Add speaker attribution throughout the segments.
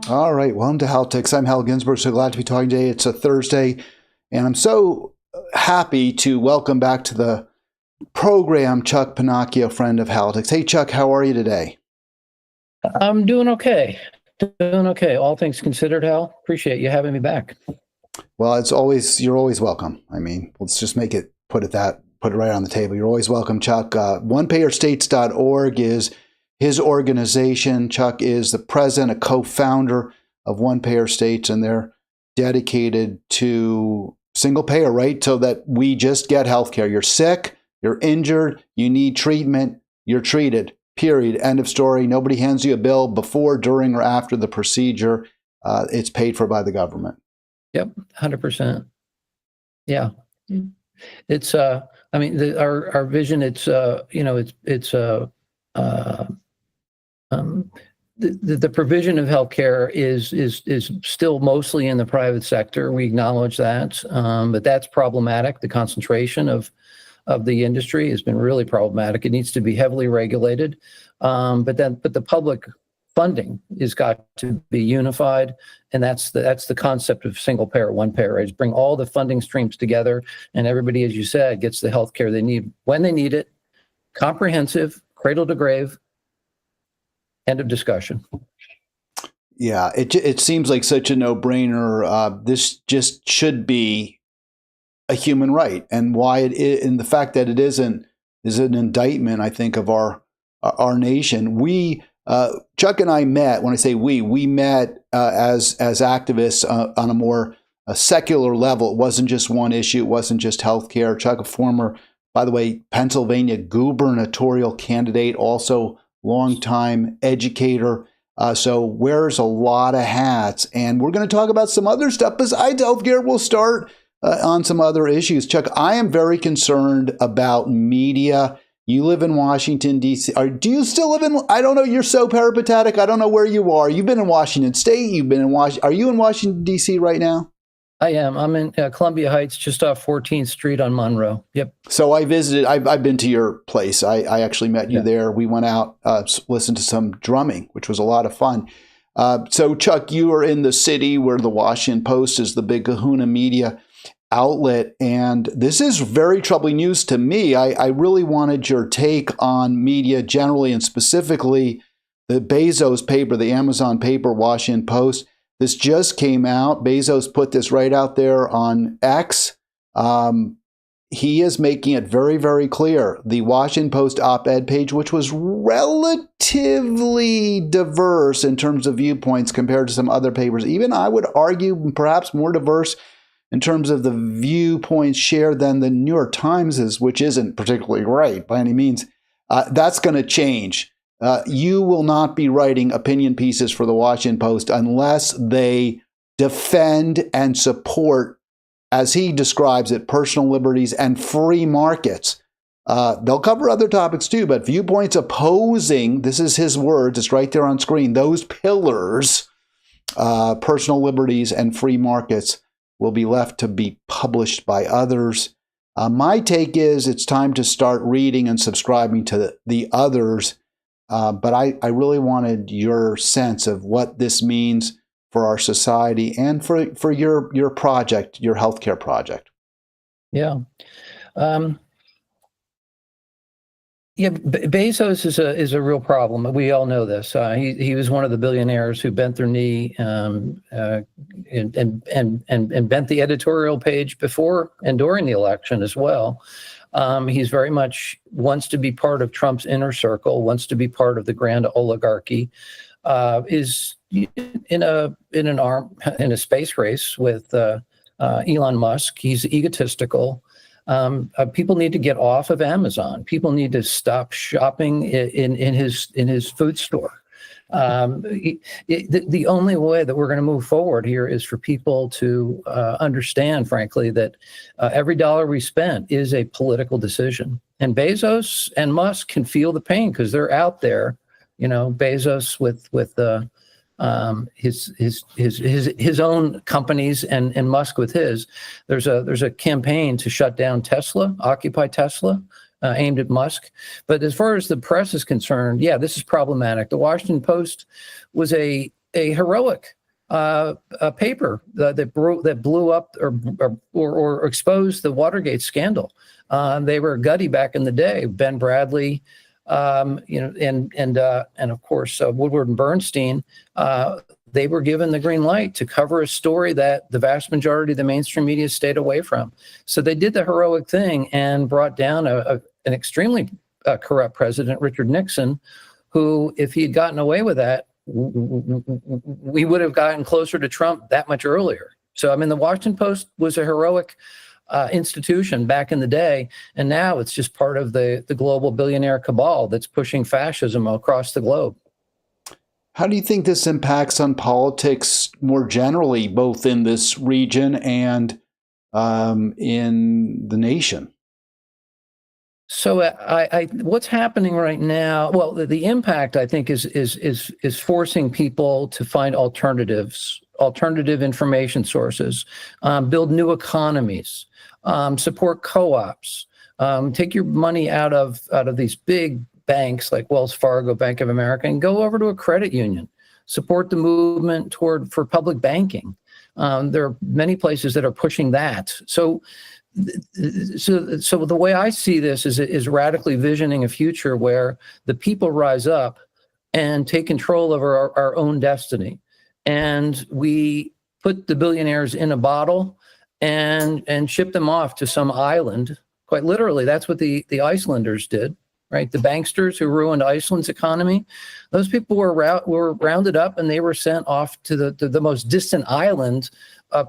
Speaker 1: All right, welcome to Halitics. I'm Hal Ginsberg. So glad to be talking today. It's a Thursday, and I'm so happy to welcome back to the program Chuck Pinocchio, friend of Halitics. Hey, Chuck, how are you today?
Speaker 2: I'm doing okay. Doing okay. All things considered, Hal. Appreciate you having me back.
Speaker 1: Well, you're always welcome. I mean, let's just put it right on the table. You're always welcome, Chuck. OnePayerStates.org is his organization. Chuck is the president, a co-founder of One Payer States, and they're dedicated to single payer, right? So that we just get healthcare. You're sick, you're injured, you need treatment, you're treated. Period. End of story. Nobody hands you a bill before, during, or after the procedure. It's paid for by the government.
Speaker 2: Yep, 100%. Yeah, it's. I mean, our vision. It's. The provision of healthcare is still mostly in the private sector. We acknowledge that, but that's problematic. The concentration of the industry has been really problematic. It needs to be heavily regulated, but the public funding has got to be unified, and that's the concept of single payer, one payer. Right? Is bring all the funding streams together, and everybody, as you said, gets the health care they need when they need it. Comprehensive, cradle to grave. End of discussion.
Speaker 1: Yeah, it seems like such a no-brainer. This just should be a human right, and why it is, and the fact that it isn't is an indictment, I think, of our nation. We Chuck and I met. When I say we met as activists on a more secular level. It wasn't just one issue. It wasn't just healthcare. Chuck, a former, by the way, Pennsylvania gubernatorial candidate, also longtime educator. So wears a lot of hats, and we're going to talk about some other stuff besides healthcare. We'll start on some other issues. Chuck, I am very concerned about media. You live in Washington, D.C. Do you still live in, I don't know, you're so peripatetic. I don't know where you are. You've been in Washington State. You've been in Washington. Are you in Washington, D.C. right now?
Speaker 2: I am. I'm in Columbia Heights, just off 14th Street on Monroe. Yep.
Speaker 1: So I visited, I've been to your place. I actually met you there. We went out, listened to some drumming, which was a lot of fun. So Chuck, you are in the city where the Washington Post is the big kahuna media outlet. And this is very troubling news to me. I really wanted your take on media generally, and specifically the Bezos paper, the Amazon paper, Washington Post. This just came out. Bezos put this right out there on X. He is making it very, very clear. The Washington Post op-ed page, which was relatively diverse in terms of viewpoints compared to some other papers, even I would argue perhaps more diverse in terms of the viewpoints shared than the New York Times is, which isn't particularly great by any means. That's going to change. You will not be writing opinion pieces for the Washington Post unless they defend and support, as he describes it, personal liberties and free markets. They'll cover other topics too, but viewpoints opposing, this is his words, it's right there on screen, those pillars, personal liberties and free markets, will be left to be published by others. My take is it's time to start reading and subscribing to the others. But I really wanted your sense of what this means for our society and for your project, your healthcare project.
Speaker 2: Yeah. Bezos is a real problem. We all know this. He was one of the billionaires who bent their knee and bent the editorial page before and during the election as well. He's very much wants to be part of Trump's inner circle, wants to be part of the grand oligarchy, is in a space race with Elon Musk. He's egotistical. People need to get off of Amazon. People need to stop shopping in his food store. The only way that we're going to move forward here is for people to understand, frankly, that every dollar we spend is a political decision. And Bezos and Musk can feel the pain because they're out there. You know, Bezos with his own companies and Musk with his. There's a campaign to shut down Tesla, Occupy Tesla, aimed at Musk. But as far as the press is concerned, yeah, this is problematic. The Washington Post was a heroic a paper that blew up or exposed the Watergate scandal. They were gutty back in the day. Ben Bradley, and of course Woodward and Bernstein. They were given the green light to cover a story that the vast majority of the mainstream media stayed away from. So they did the heroic thing and brought down an extremely corrupt president, Richard Nixon, who, if he had gotten away with that, we would have gotten closer to Trump that much earlier. So, I mean, the Washington Post was a heroic institution back in the day, and now it's just part of the global billionaire cabal that's pushing fascism across the globe.
Speaker 1: How do you think this impacts on politics more generally, both in this region and in the nation?
Speaker 2: So what's happening right now? Well, the impact, I think, is forcing people to find alternatives, alternative information sources, build new economies, support co-ops, take your money out of these big banks like Wells Fargo, Bank of America, and go over to a credit union. Support the movement for public banking. There are many places that are pushing that. So the way I see this is radically visioning a future where the people rise up and take control of our own destiny. And we put the billionaires in a bottle and ship them off to some island. Quite literally, that's what the Icelanders did, right? The banksters who ruined Iceland's economy, those people were rounded up and they were sent off to the most distant island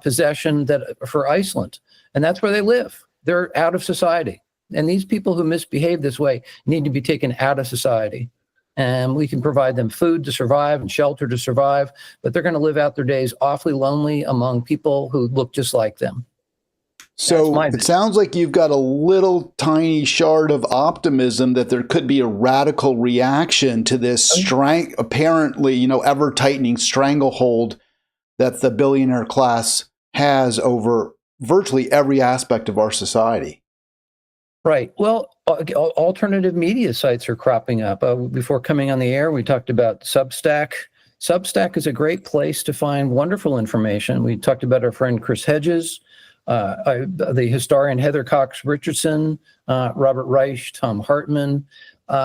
Speaker 2: possession for Iceland. And that's where they live. They're out of society. And these people who misbehave this way need to be taken out of society. And we can provide them food to survive and shelter to survive, but they're going to live out their days awfully lonely among people who look just like them.
Speaker 1: So it sounds like you've got a little tiny shard of optimism that there could be a radical reaction to this apparently, ever tightening stranglehold that the billionaire class has over virtually every aspect of our society.
Speaker 2: Right. Well, alternative media sites are cropping up. Before coming on the air, we talked about Substack. Substack is a great place to find wonderful information. We talked about our friend Chris Hedges, the historian Heather Cox Richardson, Robert Reich, Tom Hartman, this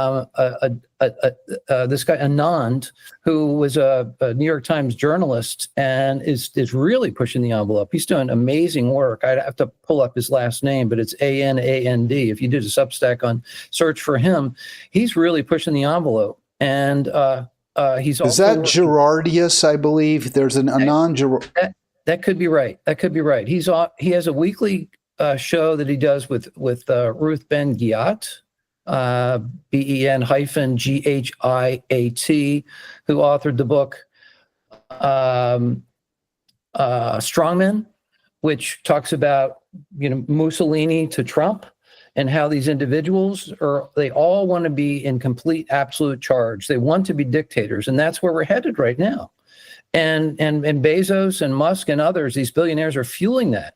Speaker 2: guy Anand, who was a New York Times journalist and is really pushing the envelope. He's doing amazing work. I'd have to pull up his last name, but it's Anand. If you did a Substack on search for him, he's really pushing the envelope. And he's also—
Speaker 1: Is that Gerardius, I believe? There's an Anand.
Speaker 2: That could be right. That could be right. He has a weekly show that he does with Ruth Ben-Ghiat, Ben-Ghiat, who authored the book Strongmen, which talks about Mussolini to Trump and how these individuals they all want to be in complete absolute charge. They want to be dictators, and that's where we're headed right now. And Bezos and Musk and others, these billionaires, are fueling that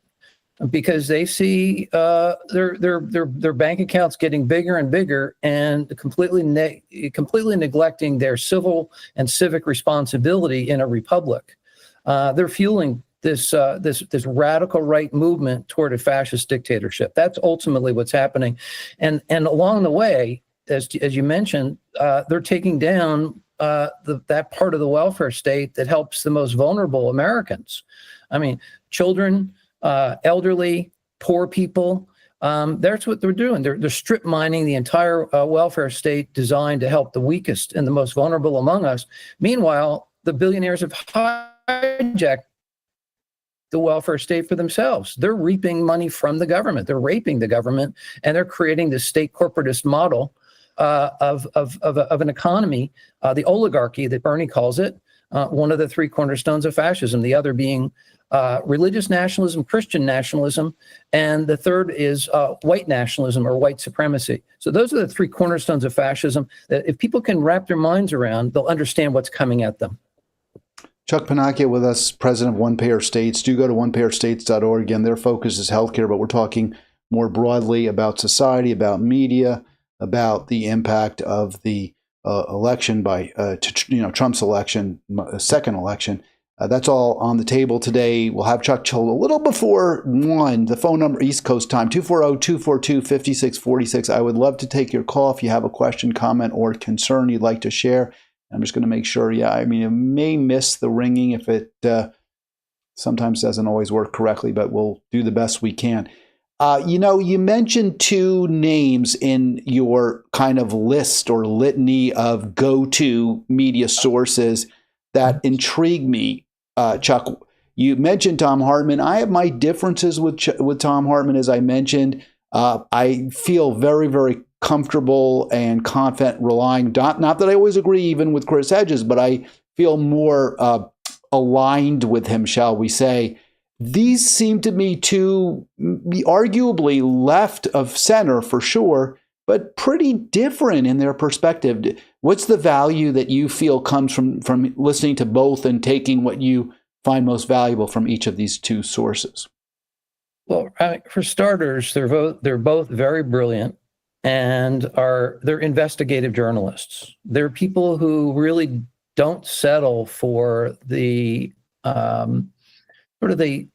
Speaker 2: because they see their bank accounts getting bigger and bigger, and completely neglecting their civil and civic responsibility in a republic. They're fueling this radical right movement toward a fascist dictatorship. That's ultimately what's happening, and along the way, as you mentioned, they're taking down that part of the welfare state that helps the most vulnerable Americans. I mean, children, elderly, poor people. That's what they're doing. They're strip mining the entire welfare state designed to help the weakest and the most vulnerable among us. Meanwhile, the billionaires have hijacked the welfare state for themselves. They're reaping money from the government. They're raping the government, and they're creating this state corporatist model of an economy, the oligarchy that Bernie calls it, one of the three cornerstones of fascism, the other being religious nationalism, Christian nationalism, and the third is white nationalism or white supremacy. So those are the three cornerstones of fascism that if people can wrap their minds around, they'll understand what's coming at them.
Speaker 1: Chuck Panacchia with us, president of One Payer States. Do go to onepayerstates.org. Again, their focus is healthcare, but we're talking more broadly about society, about media, about the impact of the election by Trump's election, second election, That's all on the table today. We'll have Chuck Choll a little before 1. The phone number, East Coast time, 240-242-5646. I would love to take your call if you have a question, comment, or concern you'd like to share. I'm just going to make sure, it may miss the ringing if it sometimes doesn't always work correctly, but we'll do the best we can. You mentioned 2 names in your kind of list or litany of go-to media sources that intrigue me. Chuck, you mentioned Tom Hartman. I have my differences with Tom Hartman, as I mentioned. I feel very, very comfortable and confident relying, not that I always agree even with Chris Hedges, but I feel more aligned with him, shall we say. These seem to me to be arguably left of center for sure, but pretty different in their perspective. What's the value that you feel comes from listening to both and taking what you find most valuable from each of these 2 sources?
Speaker 2: Well, for starters, they're both very brilliant, and they're investigative journalists. They're people who really don't settle for the sort of the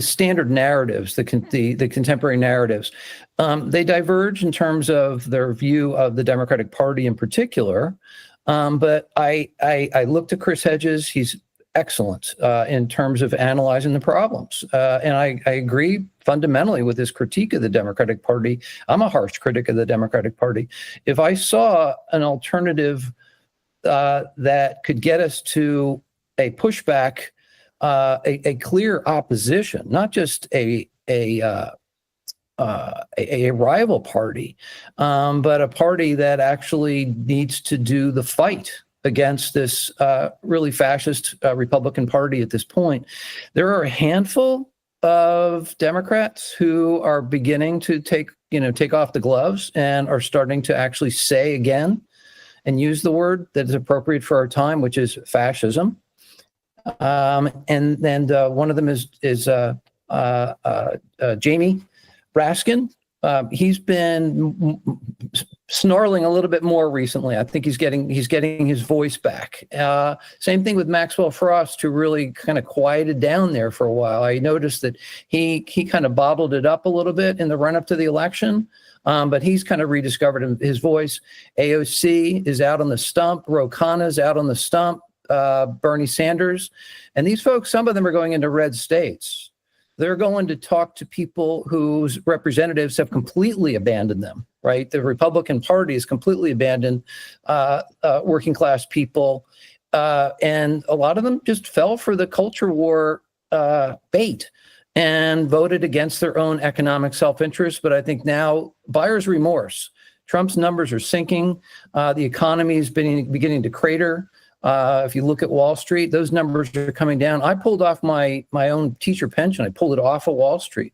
Speaker 2: standard narratives, the contemporary narratives. They diverge in terms of their view of the Democratic Party in particular. But I looked at Chris Hedges. He's excellent in terms of analyzing the problems. And I agree fundamentally with his critique of the Democratic Party. I'm a harsh critic of the Democratic Party. If I saw an alternative that could get us to a pushback, a clear opposition, not just a rival party, but a party that actually needs to do the fight against this really fascist Republican Party at this point. There are a handful of Democrats who are beginning to take off the gloves and are starting to actually say again and use the word that is appropriate for our time, which is fascism. And one of them is Jamie Raskin. He's been snarling a little bit more recently. I think he's getting his voice back. Same thing with Maxwell Frost, who really kind of quieted down there for a while. I noticed that he kind of bottled it up a little bit in the run up to the election, but he's kind of rediscovered his voice. AOC is out on the stump. Ro Khanna's out on the stump. Bernie Sanders, and these folks, some of them are going into red states. They're going to talk to people whose representatives have completely abandoned them, right? The Republican Party has completely abandoned working class people. And a lot of them just fell for the culture war bait and voted against their own economic self-interest. But I think now buyer's remorse. Trump's numbers are sinking. The economy is beginning to crater. If you look at Wall Street, those numbers are coming down. I pulled off my own teacher pension. I pulled it off of Wall Street.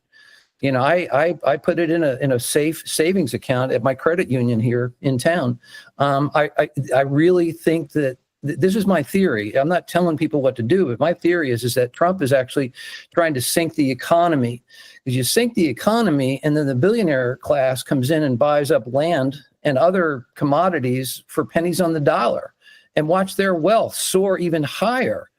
Speaker 2: I put it in a safe savings account at my credit union here in town. I really think that this is my theory. I'm not telling people what to do, but my theory is that Trump is actually trying to sink the economy. Because you sink the economy, and then the billionaire class comes in and buys up land and other commodities for pennies on the dollar, and watch their wealth soar even higher.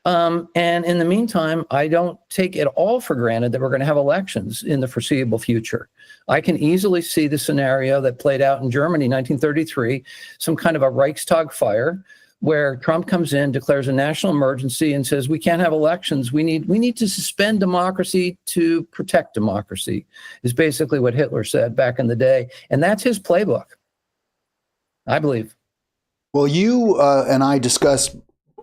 Speaker 2: And in the meantime, I don't take it all for granted that we're going to have elections in the foreseeable future. I can easily see the scenario that played out in Germany, 1933, some kind of a Reichstag fire, where Trump comes in, declares a national emergency, and says, we can't have elections. We need to suspend democracy to protect democracy, is basically what Hitler said back in the day. And that's his playbook, I believe.
Speaker 1: Well, you and I discussed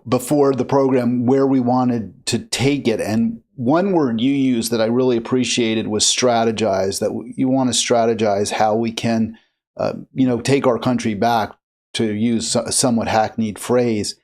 Speaker 1: before the program where we wanted to take it. And one word you used that I really appreciated was strategize, that you want to strategize how we can, take our country back, to use a somewhat hackneyed phrase.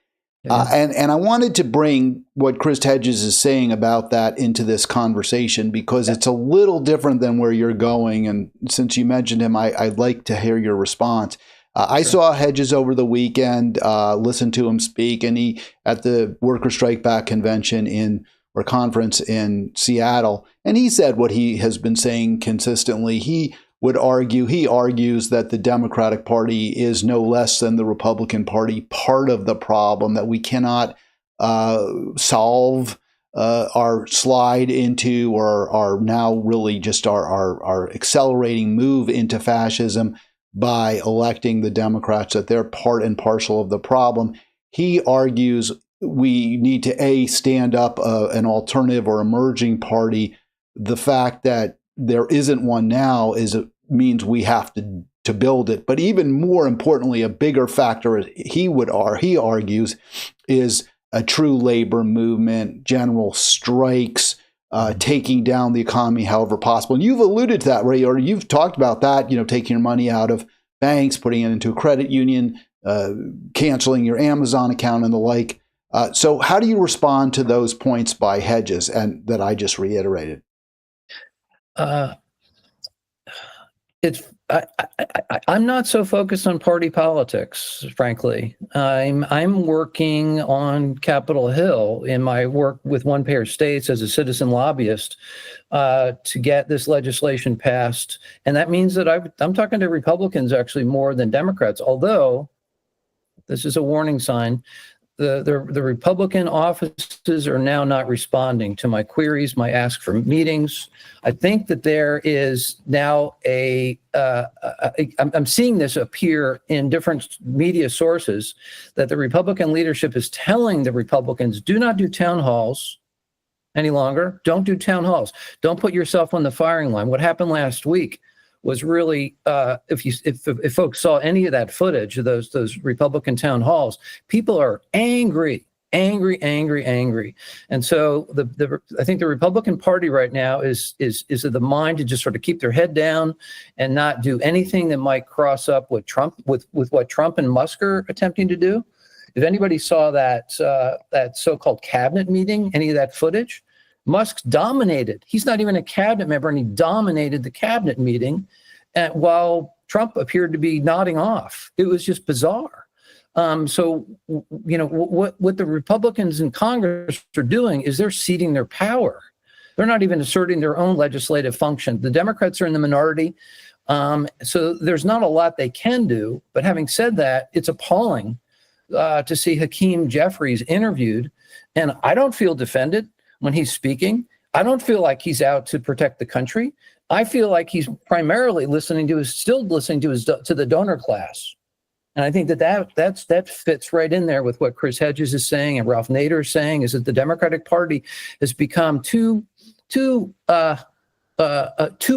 Speaker 2: Yeah.
Speaker 1: And I wanted to bring what Chris Hedges is saying about that into this conversation, because it's a little different than where you're going. And since you mentioned him, I'd like to hear your response. I saw Hedges over the weekend, listened to him speak, and he at the Worker Strike Back convention or conference in Seattle, and he said what he has been saying consistently. He argues that the Democratic Party is no less than the Republican Party part of the problem, that we cannot solve our slide into, or our now really just our accelerating move into fascism by electing the Democrats, that they're part and parcel of the problem. He argues we need to stand up an alternative or emerging party. The fact that there isn't one now means we have to build it. But even more importantly, a bigger factor he argues is a true labor movement, general strikes, taking down the economy however possible. And you've alluded to that, Ray, or you've talked about that, taking your money out of banks, putting it into a credit union, canceling your Amazon account and the like. So how do you respond to those points by Hedges and that I just reiterated?
Speaker 2: I'm not so focused on party politics, frankly. I'm working on Capitol Hill in my work with One Pair States as a citizen lobbyist to get this legislation passed. And that means that I'm talking to Republicans actually more than Democrats, although this is a warning sign. The Republican offices are now not responding to my queries, my ask for meetings. I think that there is now I'm seeing this appear in different media sources, that the Republican leadership is telling the Republicans, do not do town halls any longer. Don't do town halls. Don't put yourself on the firing line. What happened last week was really, if folks saw any of that footage of those Republican town halls, people are angry. And so I think the Republican Party right now is of the mind to just sort of keep their head down and not do anything that might cross up with Trump, with what Trump and Musk are attempting to do. If anybody saw that so-called cabinet meeting, any of that footage, Musk dominated. He's not even a cabinet member, and he dominated the cabinet meeting, while Trump appeared to be nodding off. It was just bizarre. So, what the Republicans in Congress are doing is they're ceding their power. They're not even asserting their own legislative function. The Democrats are in the minority, so there's not a lot they can do. But having said that, it's appalling to see Hakeem Jeffries interviewed, and I don't feel defended when he's speaking. I don't feel like he's out to protect the country. I feel like he's primarily listening to the donor class. And I think that fits right in there with what Chris Hedges is saying and Ralph Nader is saying, is that the Democratic Party has become too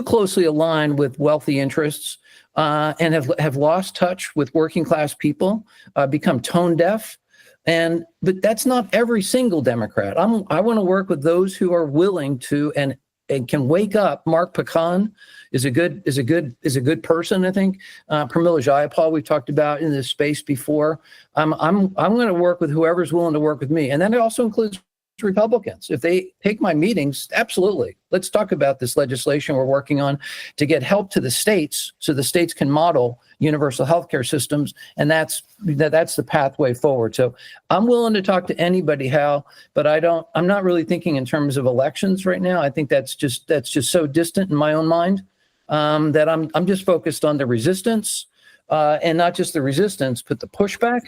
Speaker 2: closely aligned with wealthy interests and have lost touch with working class people, become tone deaf. But that's not every single Democrat. I want to work with those who are willing to and can wake up. Mark Pecan is a good person, I think. Pramila Jayapal, we've talked about in this space before. I'm going to work with whoever's willing to work with me, and that also includes Republicans. If they take my meetings, absolutely. Let's talk about this legislation we're working on to get help to the states so the states can model universal healthcare systems. And that's the pathway forward. So I'm willing to talk to anybody, Hal, but I'm not really thinking in terms of elections right now. I think that's just so distant in my own mind that I'm just focused on the resistance and not just the resistance, but the pushback,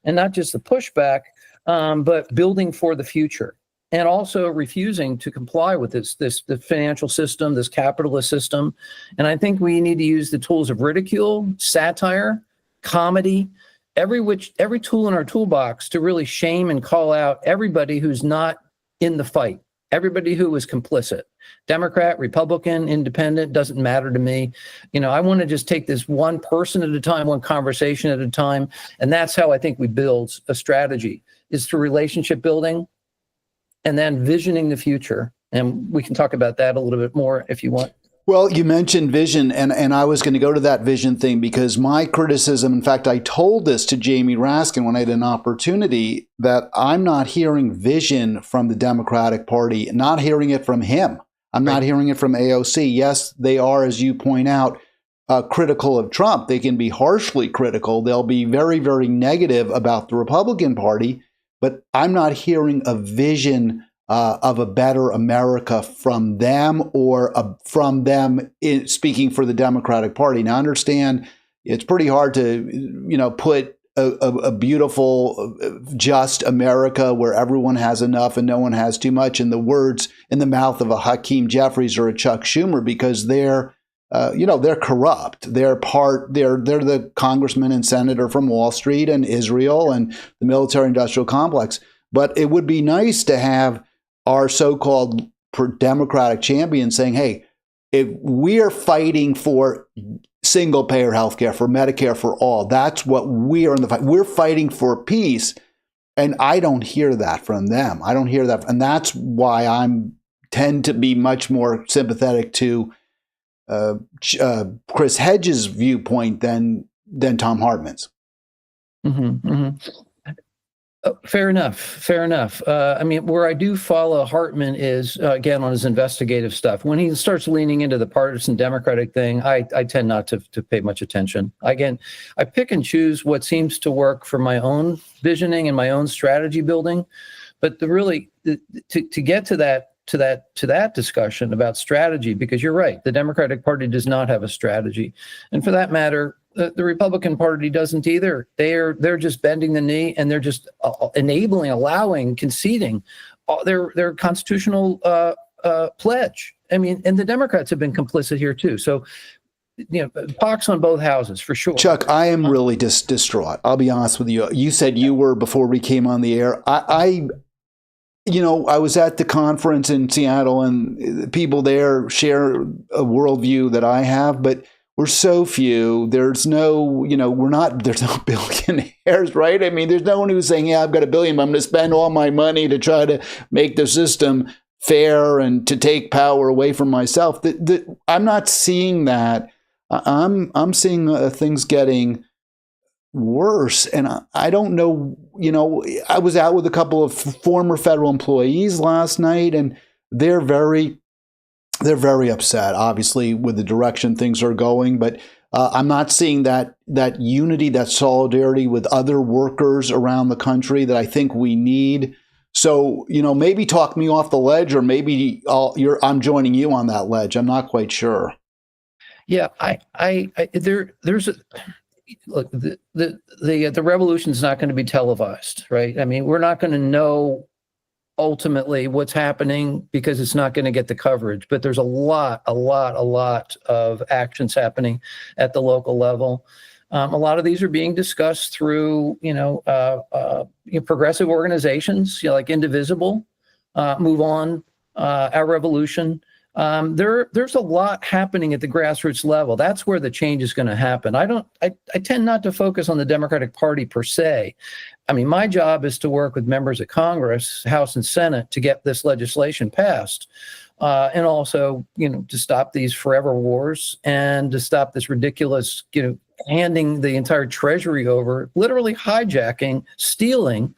Speaker 2: and not just the pushback, but building for the future, and also refusing to comply with the financial system, this capitalist system. And I think we need to use the tools of ridicule, satire, comedy, every tool in our toolbox to really shame and call out everybody who's not in the fight, everybody who is complicit. Democrat, Republican, independent, doesn't matter to me. I want to just take this one person at a time, one conversation at a time. And that's how I think we build a strategy, is through relationship building and then visioning the future. And we can talk about that a little bit more if you want.
Speaker 1: Well, you mentioned vision, and I was going to go to that vision thing, because my criticism, in fact, I told this to Jamie Raskin when I had an opportunity, that I'm not hearing vision from the Democratic Party, not hearing it from him. I'm not hearing it from AOC. Yes, they are, as you point out, critical of Trump. They can be harshly critical. They'll be very, very negative about the Republican Party, but I'm not hearing a vision of a better America from them, or from them speaking for the Democratic Party. Now, I understand it's pretty hard to, put a beautiful, just America where everyone has enough and no one has too much, in the words in the mouth of a Hakeem Jeffries or a Chuck Schumer, because they're corrupt. They're the congressman and senator from Wall Street and Israel and the military-industrial complex. But it would be nice to have our so-called Democratic champions saying, hey, if we're fighting for single-payer healthcare, for Medicare for all, that's what we are in the fight. We're fighting for peace. And I don't hear that from them. I don't hear that. And that's why I tend to be much more sympathetic to Chris Hedges' viewpoint than Tom Hartman's.
Speaker 2: Mm-hmm, mm-hmm. Fair enough. Fair enough. I mean, where I do follow Hartman is, again, on his investigative stuff. When he starts leaning into the partisan Democratic thing, I tend not to pay much attention. Again, I pick and choose what seems to work for my own visioning and my own strategy building. But to get to that discussion about strategy, because you're right, the Democratic Party does not have a strategy, and for that matter, the Republican Party doesn't either. They're just bending the knee, and they're just enabling, allowing, conceding their constitutional pledge. I mean, and the Democrats have been complicit here too. So, pox on both houses for sure.
Speaker 1: Chuck, I am really distraught. I'll be honest with you. You said you were before we came on the air. I was at the conference in Seattle, and people there share a worldview that I have, but we're so few. There's no, there's no billionaires, right? I mean, there's no one who's saying, yeah, I've got $1 billion, but I'm going to spend all my money to try to make the system fair and to take power away from myself. I'm not seeing that. I'm seeing things getting worse. And I don't know, I was out with a couple of former federal employees last night, and they're very upset, obviously, with the direction things are going. But I'm not seeing that unity, that solidarity with other workers around the country that I think we need. So, maybe talk me off the ledge, or maybe I'm joining you on that ledge. I'm not quite sure.
Speaker 2: Yeah, look, the revolution is not going to be televised, right? I mean, we're not going to know ultimately what's happening because it's not going to get the coverage, but there's a lot of actions happening at the local level. A lot of these are being discussed through, progressive organizations, like Indivisible, Move On, Our Revolution. There's a lot happening at the grassroots level. That's where the change is going to happen. I tend not to focus on the Democratic Party per se. I mean, my job is to work with members of Congress, House and Senate, to get this legislation passed, and also, to stop these forever wars and to stop this ridiculous, handing the entire Treasury over, literally hijacking, stealing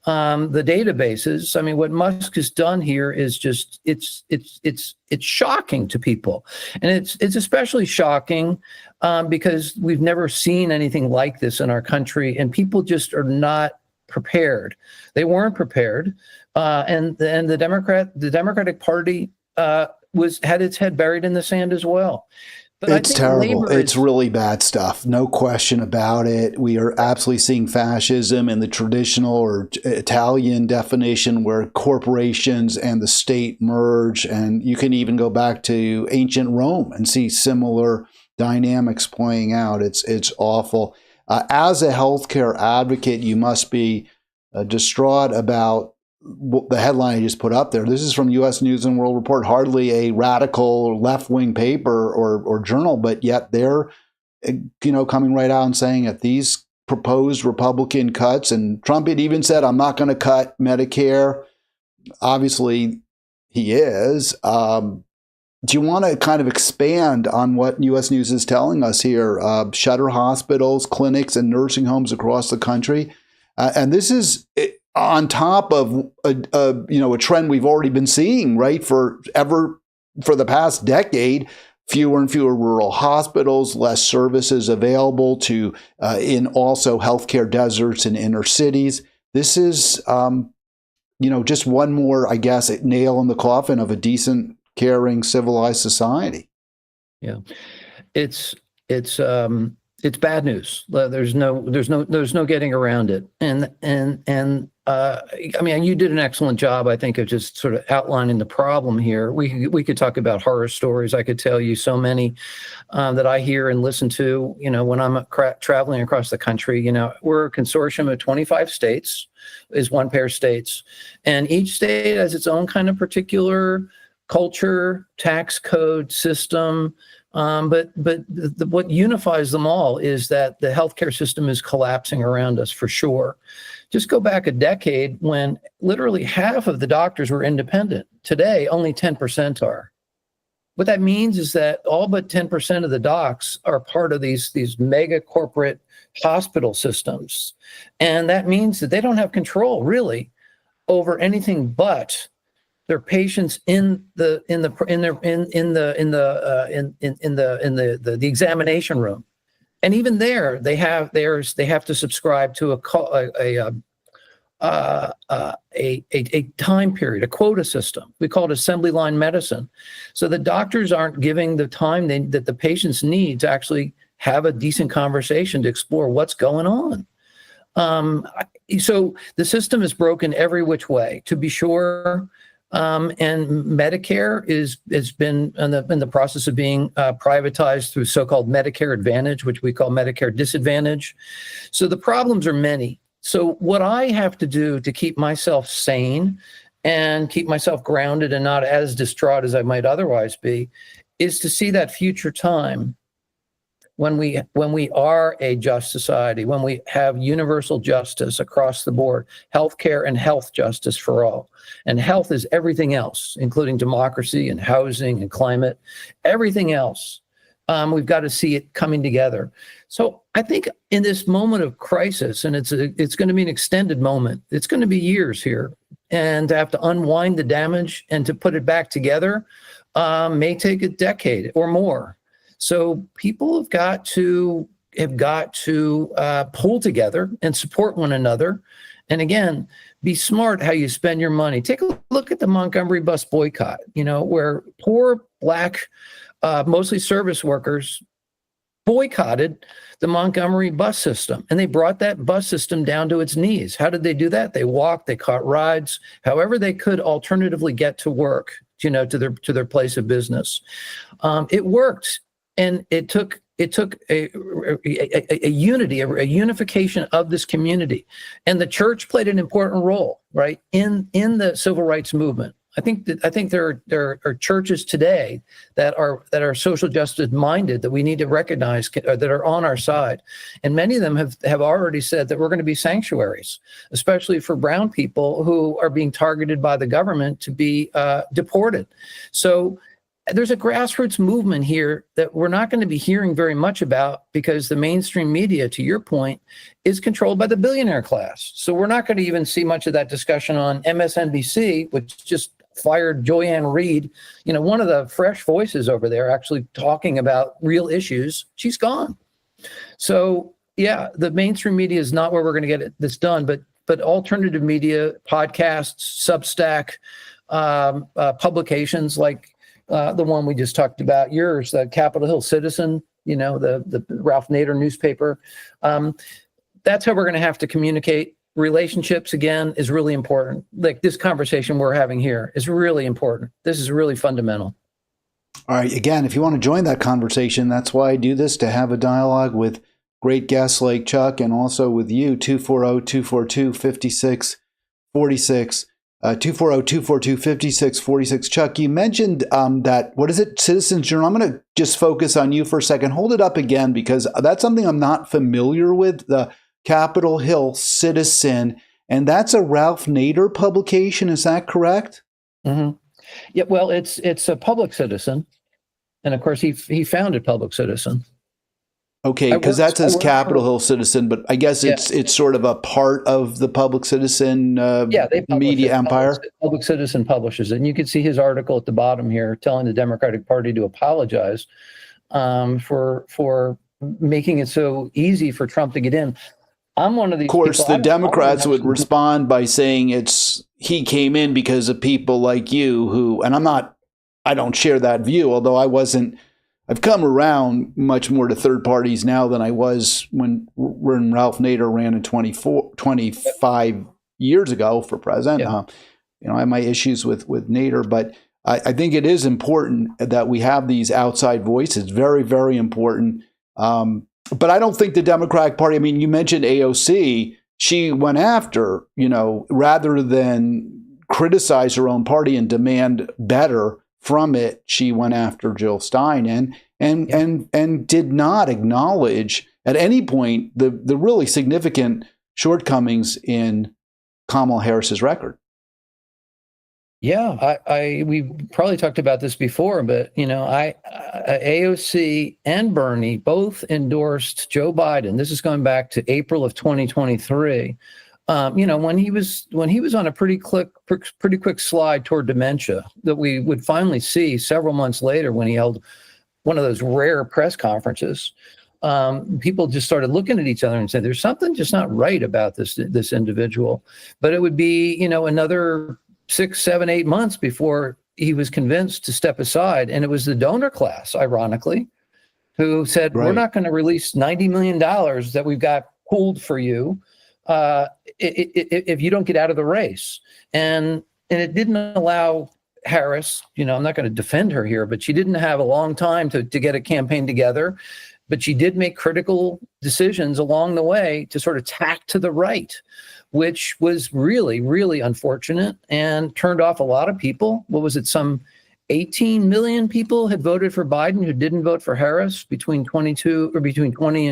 Speaker 2: the databases. I mean, what Musk has done here is just it's shocking to people, and it's especially shocking because we've never seen anything like this in our country, and people just are not prepared. They weren't prepared, and the Democratic Party had its head buried in the sand as well. But
Speaker 1: it's terrible. It's really bad stuff. No question about it. We are absolutely seeing fascism in the traditional or Italian definition, where corporations and the state merge. And you can even go back to ancient Rome and see similar dynamics playing out. It's awful. As a healthcare advocate, you must be distraught about the headline I just put up there. This is from U.S. News and World Report, hardly a radical left-wing paper or journal, but yet they're, coming right out and saying that these proposed Republican cuts, and Trump had even said, I'm not going to cut Medicare. Obviously, he is. Do you want to kind of expand on what U.S. News is telling us here? Shutter hospitals, clinics, and nursing homes across the country. And this is on top of a trend we've already been seeing, right, for the past decade. Fewer and fewer rural hospitals, less services available to in also healthcare deserts in inner cities. This is just one more, I guess, nail in the coffin of a decent, caring, civilized society.
Speaker 2: Yeah, it's It's bad news. There's no getting around it. I mean, you did an excellent job, I think, of just sort of outlining the problem here. We could talk about horror stories. I could tell you so many that I hear and listen to, when I'm traveling across the country. We're a consortium of 25 states, is one pair of states, and each state has its own kind of particular culture, tax code, system. But what unifies them all is that the healthcare system is collapsing around us for sure. Just go back a decade when literally half of the doctors were independent. Today, only 10% are. What that means is that all but 10% of the docs are part of these mega corporate hospital systems. And that means that they don't have control really over anything but their patients in the examination room, and even there they have to subscribe to a time period, a quota system. We call it assembly line medicine. So the doctors aren't giving the time that the patients need to actually have a decent conversation to explore what's going on. So the system is broken every which way, to be sure. And Medicare has been in the process of being privatized through so-called Medicare Advantage, which we call Medicare Disadvantage. So the problems are many. So what I have to do to keep myself sane and keep myself grounded and not as distraught as I might otherwise be is to see that future time when we are a just society, when we have universal justice across the board, healthcare and health justice for all. And health is everything else, including democracy and housing and climate, everything else. We've got to see it coming together. So I think in this moment of crisis, and it's going to be an extended moment, it's going to be years here, and to have to unwind the damage and to put it back together may take a decade or more. So people have got to pull together and support one another. And again, be smart how you spend your money. Take a look at the Montgomery bus boycott, where poor Black, mostly service workers, boycotted the Montgomery bus system. And they brought that bus system down to its knees. How did they do that? They walked, they caught rides, however they could alternatively get to work, to their place of business. It worked. And it took a unity, a unification of this community, and the church played an important role, right, in the civil rights movement. I think there are churches today that are social justice minded that we need to recognize, that are on our side, and many of them have already said that we're going to be sanctuaries, especially for brown people who are being targeted by the government to be deported. So there's a grassroots movement here that we're not going to be hearing very much about because the mainstream media, to your point, is controlled by the billionaire class. So we're not going to even see much of that discussion on MSNBC, which just fired Joanne Reed, one of the fresh voices over there actually talking about real issues. She's gone. So yeah, the mainstream media is not where we're going to get this done, but alternative media, podcasts, Substack, publications like the one we just talked about, yours, the Capitol Hill Citizen, the Ralph Nader newspaper. That's how we're going to have to communicate. Relationships, again, is really important. Like this conversation we're having here is really important. This is really fundamental.
Speaker 1: All right. Again, if you want to join that conversation, that's why I do this, to have a dialogue with great guests like Chuck and also with you, 240-242-5646. 240-242-5646. Chuck, you mentioned that, what is it, Citizens Journal? I'm going to just focus on you for a second. Hold it up again, because that's something I'm not familiar with, the Capitol Hill Citizen, and that's a Ralph Nader publication. Is that correct?
Speaker 2: Mm-hmm. Yeah, well, it's a Public Citizen, and of course he founded Public Citizen.
Speaker 1: Okay, because that says Capitol Hill Citizen, but I guess it's sort of a part of the Public Citizen media empire.
Speaker 2: Public Citizen publishes it, and you can see his article at the bottom here telling the Democratic Party to apologize for making it so easy for Trump to get in. I'm one of these. Of course,
Speaker 1: the Democrats would respond by saying he came in because of people like you who, and I don't share that view, although I wasn't I've come around much more to third parties now than I was when Ralph Nader ran in 25 years ago for president.
Speaker 2: Yeah.
Speaker 1: I have my issues with Nader, but I think it is important that we have these outside voices. Very, very important. But I don't think the Democratic Party, I mean, you mentioned AOC, she went after, rather than criticize her own party and demand better from it, she went after Jill Stein and did not acknowledge at any point the really significant shortcomings in Kamala Harris's record.
Speaker 2: Yeah, we probably talked about this before, but AOC and Bernie both endorsed Joe Biden. This is going back to April of 2023. When he was on a pretty quick slide toward dementia that we would finally see several months later when he held one of those rare press conferences. People just started looking at each other and said, "There's something just not right about this individual." But it would be another 6, 7, 8 months before he was convinced to step aside. And it was the donor class, ironically, who said, "We're not going to release $90 million that we've got pooled for you if you don't get out of the race." And it didn't allow Harris, I'm not going to defend her here, but she didn't have a long time to get a campaign together. But she did make critical decisions along the way to sort of tack to the right, which was really, really unfortunate and turned off a lot of people. What was it? Some 18 million people had voted for Biden who didn't vote for Harris between 20 and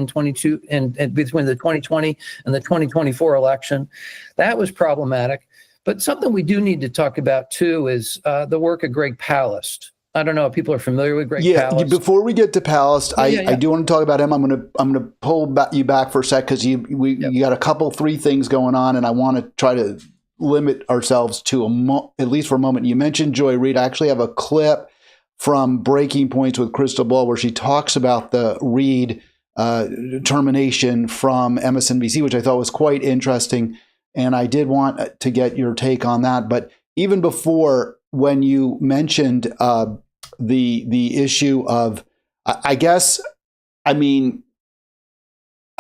Speaker 2: 22 and between the 2020 and the 2024 election. That was problematic. But something we do need to talk about too is the work of Greg Palast. I don't know if people are familiar with Greg Palast.
Speaker 1: Before we get to Palast, I do want to talk about him. I'm gonna pull you back for a sec because you got three things going on, and I want to try to limit ourselves to at least for a moment. You mentioned Joy Reid. I actually have a clip from Breaking Points with Crystal Ball where she talks about the Reid termination from MSNBC, which I thought was quite interesting, and I did want to get your take on that. But even before, when you mentioned the issue of, I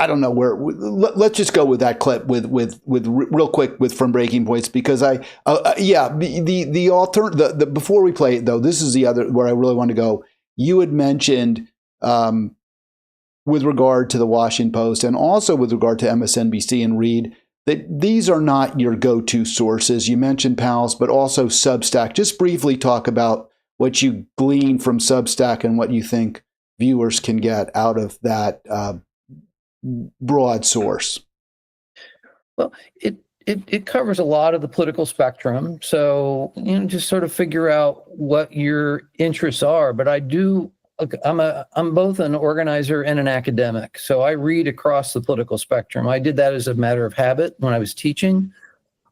Speaker 1: don't know where. Let's just go with that clip with real quick with from Breaking Points, because before we play it though, this is the other where I really want to go. You had mentioned with regard to the Washington Post and also with regard to MSNBC and Reid that these are not your go-to sources. You mentioned Palast, but also Substack. Just briefly talk about what you glean from Substack and what you think viewers can get out of that broad source.
Speaker 2: Well, it covers a lot of the political spectrum. So, just sort of figure out what your interests are. But I'm both an organizer and an academic. So I read across the political spectrum. I did that as a matter of habit when I was teaching.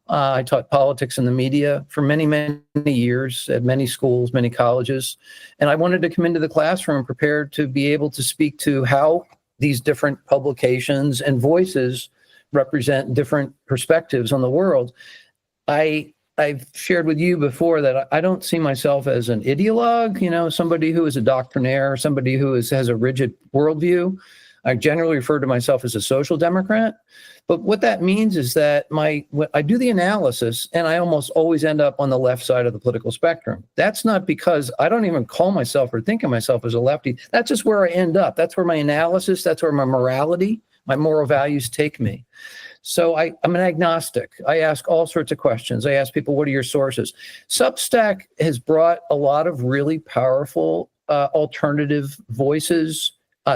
Speaker 2: I taught politics in the media for many, many years at many schools, many colleges. And I wanted to come into the classroom prepared to be able to speak to how these different publications and voices represent different perspectives on the world. I've shared with you before that I don't see myself as an ideologue, somebody who is a doctrinaire, somebody who has a rigid worldview. I generally refer to myself as a social democrat. But what that means is that I do the analysis and I almost always end up on the left side of the political spectrum. That's not because I don't even call myself or think of myself as a lefty. That's just where I end up. That's where my analysis, that's where my morality, my moral values take me. So I'm an agnostic. I ask all sorts of questions. I ask people, what are your sources? Substack has brought a lot of really powerful alternative voices,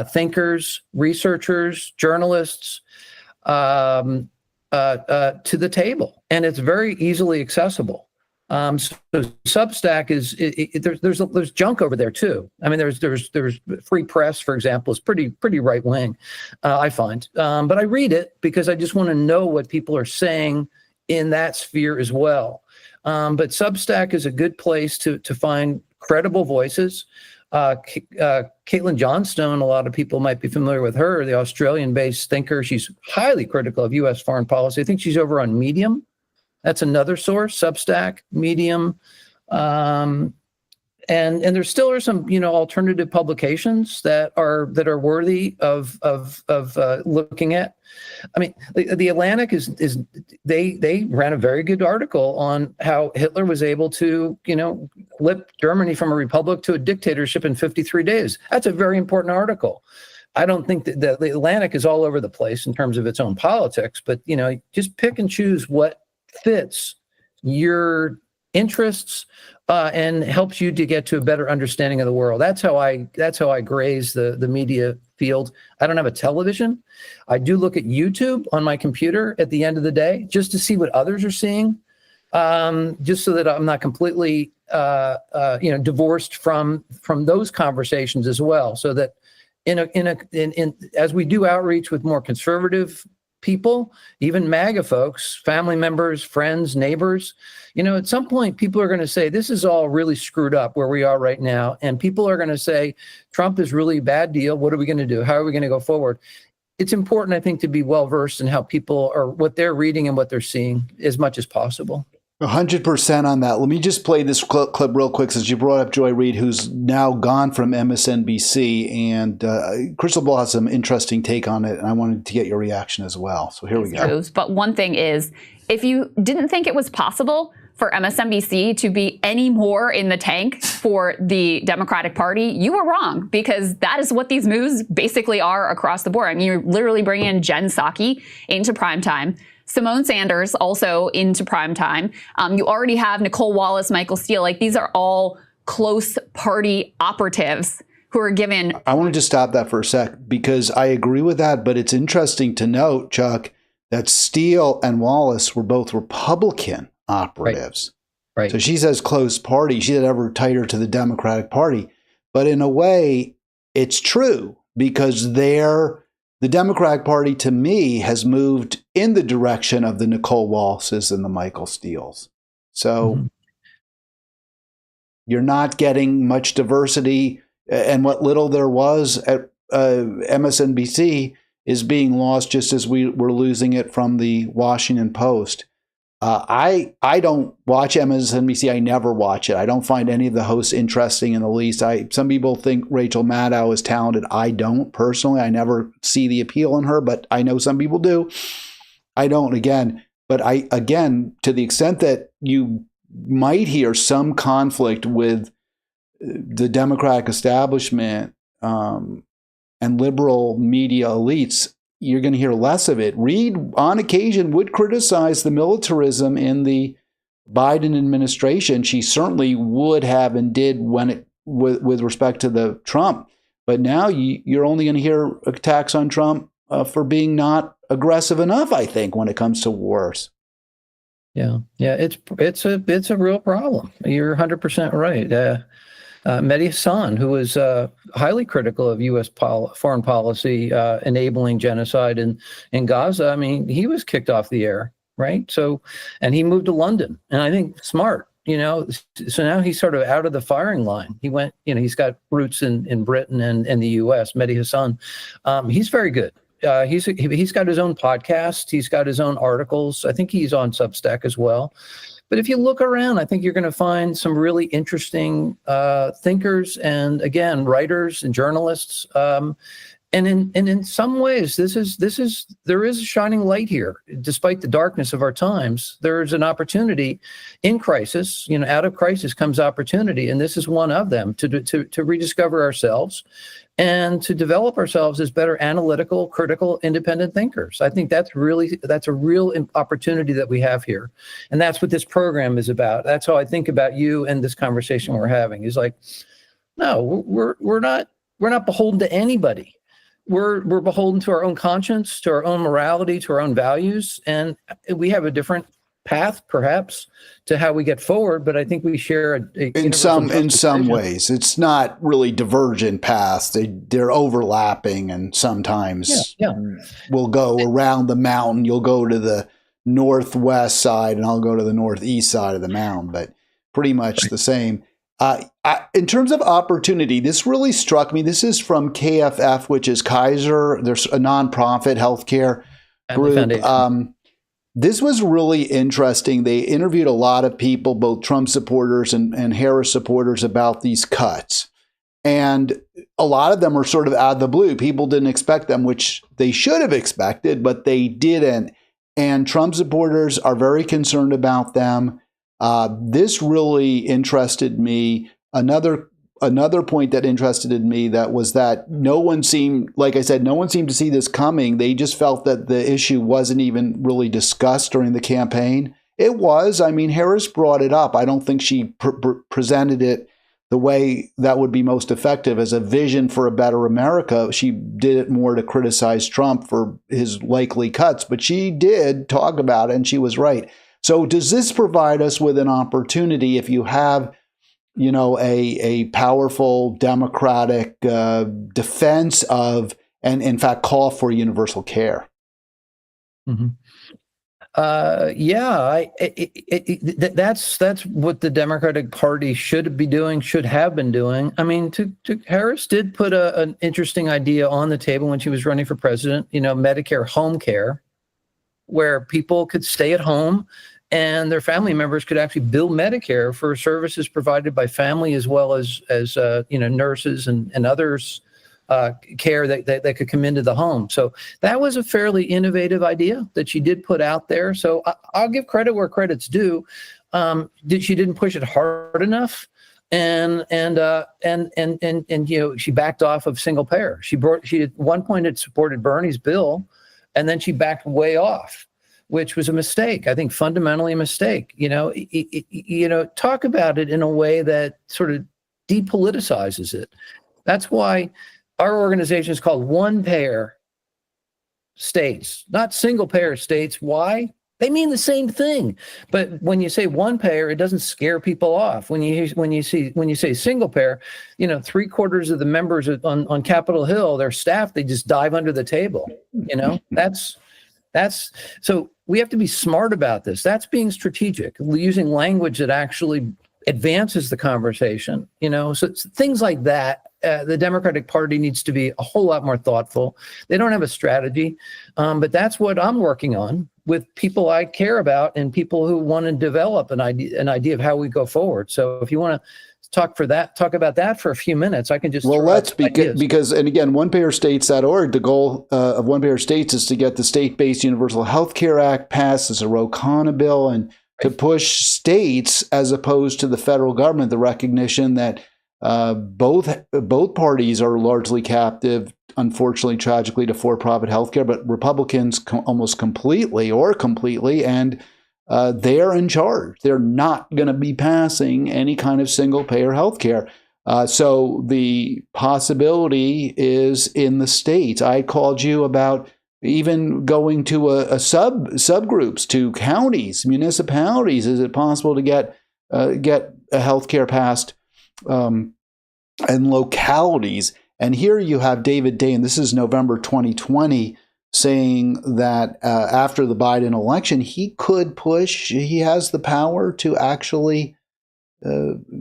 Speaker 2: thinkers, researchers, journalists to the table, and it's very easily accessible. So Substack there's junk over there too. I mean, there's Free Press, for example, is pretty right wing, I find. But I read it because I just want to know what people are saying in that sphere as well. But Substack is a good place to find credible voices. Caitlin Johnstone, a lot of people might be familiar with her, the Australian-based thinker. She's highly critical of U.S. foreign policy. I think she's over on Medium. That's another source, Substack, Medium. And there still are some, alternative publications that are worthy of looking at. I mean, the Atlantic they ran a very good article on how Hitler was able to, flip Germany from a republic to a dictatorship in 53 days. That's a very important article. I don't think that the Atlantic is all over the place in terms of its own politics, but, just pick and choose what fits your interests and helps you to get to a better understanding of the world. That's how I graze the media field. I don't have a television. I do look at YouTube on my computer at the end of the day just to see what others are seeing, just so that I'm not completely divorced from those conversations as well. So that as we do outreach with more conservative people, even MAGA folks, family members, friends, neighbors, at some point people are going to say, this is all really screwed up where we are right now. And people are going to say, Trump is really a bad deal. What are we going to do? How are we going to go forward? It's important, I think, to be well-versed in how people are, what they're reading and what they're seeing as much as possible.
Speaker 1: 100% on that. Let me just play this clip real quick since you brought up Joy Reid, who's now gone from MSNBC. And Crystal Ball has some interesting take on it, and I wanted to get your reaction as well. So here we go.
Speaker 3: But one thing is, if you didn't think it was possible for MSNBC to be any more in the tank for the Democratic Party, you were wrong, because that is what these moves basically are across the board. I mean, you're literally bringing in Jen Psaki into primetime. Simone Sanders also into primetime. You already have Nicole Wallace, Michael Steele. Like, these are all close party operatives who are given.
Speaker 1: I wanted to stop that for a sec because I agree with that. But it's interesting to note, Chuck, that Steele and Wallace were both Republican operatives.
Speaker 2: Right.
Speaker 1: So she says close party. She's ever tighter to the Democratic Party. But in a way, it's true because the Democratic Party, to me, has moved in the direction of the Nicole Wallaces and the Michael Steeles. So you're not getting much diversity, and what little there was at MSNBC is being lost just as we were losing it from the Washington Post. I don't watch MSNBC. I never watch it. I don't find any of the hosts interesting in the least. Some people think Rachel Maddow is talented. I don't personally. I never see the appeal in her, but I know some people do. I don't but to the extent that you might hear some conflict with the Democratic establishment and liberal media elites, you're going to hear less of it. Reid, on occasion, would criticize the militarism in the Biden administration. She certainly would have and did with respect to the Trump. But now you're only going to hear attacks on Trump for being not aggressive enough, I think, when it comes to wars.
Speaker 2: Yeah, it's a real problem. You're 100% right. Mehdi Hassan, who was highly critical of U.S. foreign policy enabling genocide in Gaza, I mean, he was kicked off the air, right? So, and he moved to London, and I think smart, So now he's sort of out of the firing line. He went, he's got roots in Britain and the U.S. Mehdi Hassan, he's very good. He's got his own podcast. He's got his own articles. I think he's on Substack as well. But if you look around, I think you're going to find some really interesting thinkers and, again, writers and journalists. And in some ways, there is a shining light here. Despite the darkness of our times, there's an opportunity in crisis. Out of crisis comes opportunity, and this is one of them to rediscover ourselves and to develop ourselves as better analytical, critical, independent thinkers. I think that's a real opportunity that we have here. And that's what this program is about. That's how I think about you and this conversation we're having is like, no, we're not beholden to anybody. We're beholden to our own conscience, to our own morality, to our own values. And we have a different path, perhaps, to how we get forward, but I think we share
Speaker 1: in some ways. It's not really divergent paths. They're overlapping, and sometimes we'll go around the mountain. You'll go to the northwest side, and I'll go to the northeast side of the mountain, but pretty much the same. In terms of opportunity, this really struck me. This is from KFF, which is Kaiser. There's a nonprofit healthcare group. this was really interesting. They interviewed a lot of people, both Trump supporters and Harris supporters, about these cuts. And a lot of them were sort of out of the blue. People didn't expect them, which they should have expected, but they didn't. And Trump supporters are very concerned about them. This really interested me. Another point that interested me that was that no one seemed, like I said, no one seemed to see this coming. They just felt that the issue wasn't even really discussed during the campaign. It was. I mean, Harris brought it up. I don't think she presented it the way that would be most effective as a vision for a better America. She did it more to criticize Trump for his likely cuts, but she did talk about it, and she was right. So does this provide us with an opportunity, if you have, you know, a powerful Democratic defense of, and in fact call for universal care?
Speaker 2: Mm-hmm. That's what the Democratic Party should be doing, should have been doing. I mean, Harris did put an interesting idea on the table when she was running for president, you know, Medicare home care, where people could stay at home and their family members could actually bill Medicare for services provided by family, as well as you know, nurses and others care that could come into the home. So that was a fairly innovative idea that she did put out there. So I'll give credit where credit's due. She didn't push it hard enough, and you know, she backed off of single payer. She at one point had supported Bernie's bill, and then she backed way off, which was a mistake. I think fundamentally a mistake. You know, talk about it in a way that sort of depoliticizes it. That's why our organization is called One Payer States, not single payer states. Why? They mean the same thing. But when you say one payer, it doesn't scare people off. When you say single payer, you know, 3/4 of the members on Capitol Hill, their staff, they just dive under the table. You know, that's so we have to be smart about this. That's being strategic, using language that actually advances the conversation. You know, so things like that. The Democratic Party needs to be a whole lot more thoughtful. They don't have a strategy, but that's what I'm working on with people I care about and people who want to develop an idea of how we go forward. So if you want to talk about that for a few minutes, I can just
Speaker 1: let's because and again, OnePayerStates.org. The goal of One Payer States is to get the state-based Universal Health Care Act passed as a Ro Khanna bill, and to push states, as opposed to the federal government, the recognition that both parties are largely captive, unfortunately, tragically, to for-profit healthcare, but Republicans almost completely, and they're in charge. They're not going to be passing any kind of single-payer healthcare. So the possibility is in the states. I called you about even going to subgroups, to counties, municipalities. Is it possible to get a healthcare passed? And localities. And here you have David Day, and this is November 2020, saying that after the Biden election, he could push, he has the power to actually, expand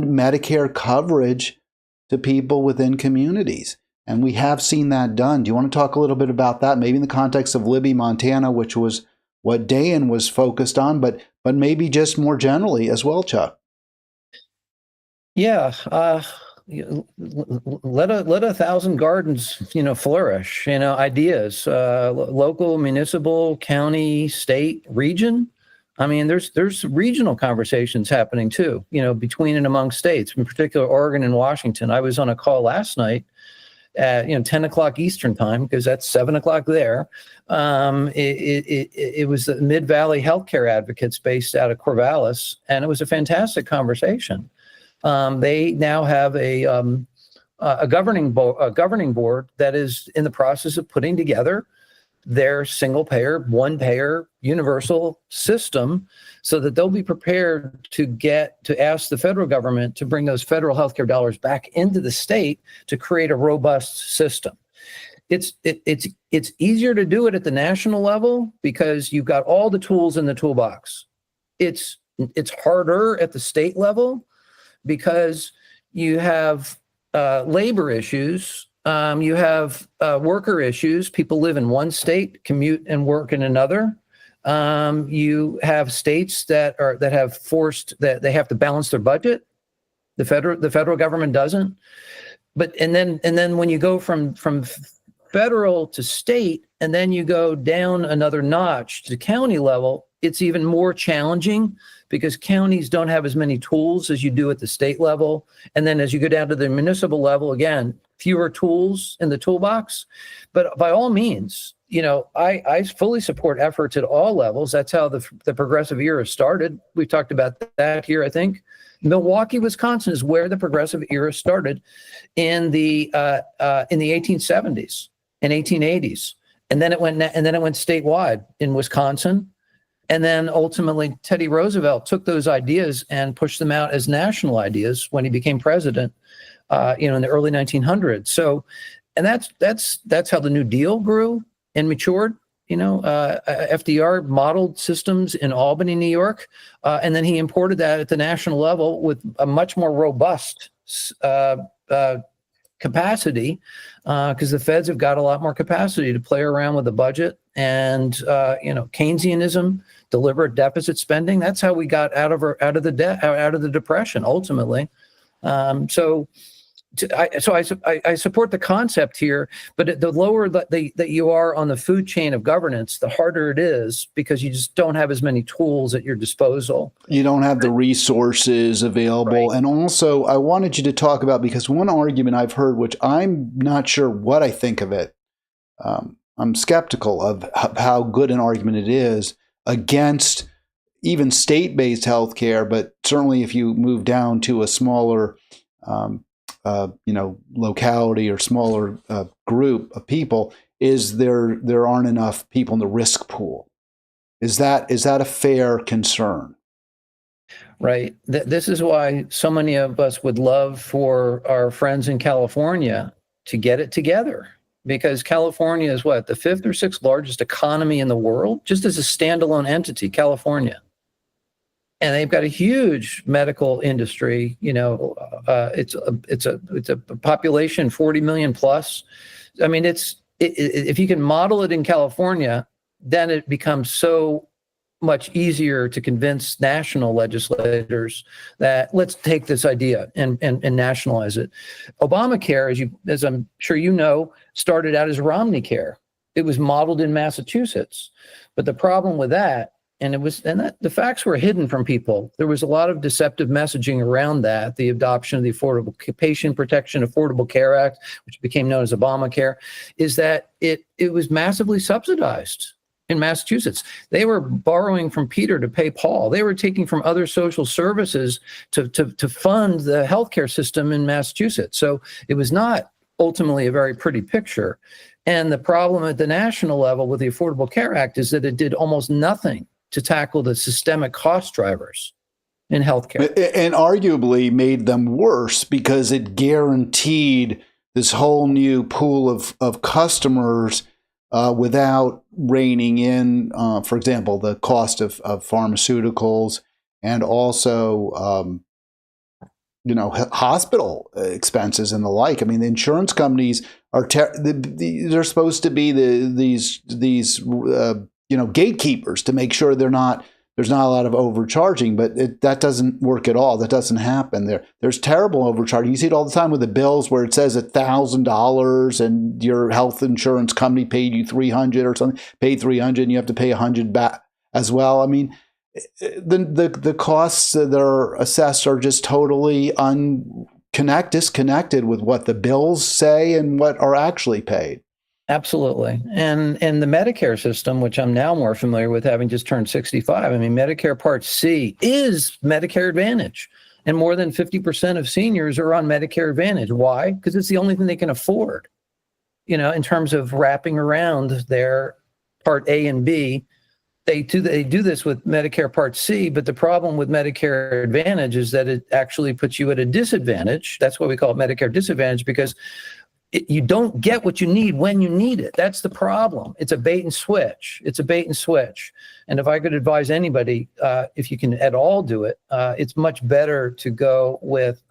Speaker 1: Medicare coverage to people within communities. And we have seen that done. Do you want to talk a little bit about that? Maybe in the context of Libby, Montana, which was what Dayan was focused on, but maybe just more generally as well, Chuck.
Speaker 2: Yeah, let a thousand gardens, flourish. Ideas, local, municipal, county, state, region. I mean, there's regional conversations happening too. Between and among states, in particular Oregon and Washington. I was on a call last night at 10 o'clock Eastern time, because that's 7 o'clock there. It was the Mid Valley Healthcare Advocates based out of Corvallis, and it was a fantastic conversation. They now have a governing board that is in the process of putting together their single payer, one payer, universal system, so that they'll be prepared to ask the federal government to bring those federal healthcare dollars back into the state to create a robust system. It's easier to do it at the national level because you've got all the tools in the toolbox. It's harder at the state level, because you have labor issues You have worker issues. People live in one state, commute and work in another. You have states that have forced that they have to balance their budget. The federal government doesn't. And then when you go from federal to state, and then you go down another notch to county level, it's even more challenging because counties don't have as many tools as you do at the state level. And then as you go down to the municipal level, again, fewer tools in the toolbox. But by all means, I fully support efforts at all levels. That's how the progressive era started. We've talked about that here, I think. Milwaukee, Wisconsin is where the progressive era started in the 1870s and 1880s. And then it went statewide in Wisconsin. And then ultimately, Teddy Roosevelt took those ideas and pushed them out as national ideas when he became president, in the early 1900s. So, and that's how the New Deal grew and matured. FDR modeled systems in Albany, New York, and then he imported that at the national level with a much more robust capacity, because the feds have got a lot more capacity to play around with the budget and Keynesianism, deliberate deficit spending. That's how we got out of the depression ultimately. I support the concept here, but the lower that you are on the food chain of governance, the harder it is because you just don't have as many tools at your disposal. You don't have the resources available. Right. And also, I wanted you to talk about, because one argument I've heard, which I'm not sure what I think of it, I'm skeptical of how good an argument it is against even state-based healthcare, but certainly if you move down to a smaller locality or smaller group of people, is there aren't enough people in the risk pool. Is that a fair concern? Right. This is why so many of us would love for our friends in California to get it together, because California is the fifth or sixth largest economy in the world, just as a standalone entity, California. And they've got a huge medical industry. It's a population 40 million plus. I mean, if you can model it in California, then it becomes so much easier to convince national legislators that let's take this idea and nationalize it. Obamacare, as I'm sure you know, started out as Romney Care. It was modeled in Massachusetts, but the problem with that. The facts were hidden from people. There was a lot of deceptive messaging around that. The adoption of the Affordable Patient Protection Affordable Care Act, which became known as Obamacare, is that it was massively subsidized in Massachusetts. They were borrowing from Peter to pay Paul. They were taking from other social services to fund the healthcare system in Massachusetts. So it was not ultimately a very pretty picture. And the problem at the national level with the Affordable Care Act is that it did almost nothing to tackle the systemic cost drivers in healthcare. And arguably made them worse because it guaranteed this whole new pool of customers without reining in, for example, the cost of pharmaceuticals and also, hospital expenses and the like. I mean, the insurance companies are they're supposed to be these gatekeepers to make sure there's not a lot of overcharging, but that doesn't work at all. That doesn't happen. There's terrible overcharging. You see it all the time with the bills where it says $1,000 and your health insurance company paid you $300 or something, paid $300 and you have to pay $100 back as well. I mean, the costs that are assessed are just totally disconnected with what the bills say and what are actually paid. Absolutely. And the Medicare system, which I'm now more familiar with, having just turned 65, I mean, Medicare Part C is Medicare Advantage. And more than 50% of seniors are on Medicare Advantage. Why? Because it's the only thing they can afford, in terms of wrapping around their Part A and B. They do this with Medicare Part C, but the problem with Medicare Advantage is that it actually puts you at a disadvantage. That's why we call it Medicare disadvantage, because you don't get what you need when you need it. That's the problem. It's a bait and switch. And if I could advise anybody, if you can at all do it, it's much better to go with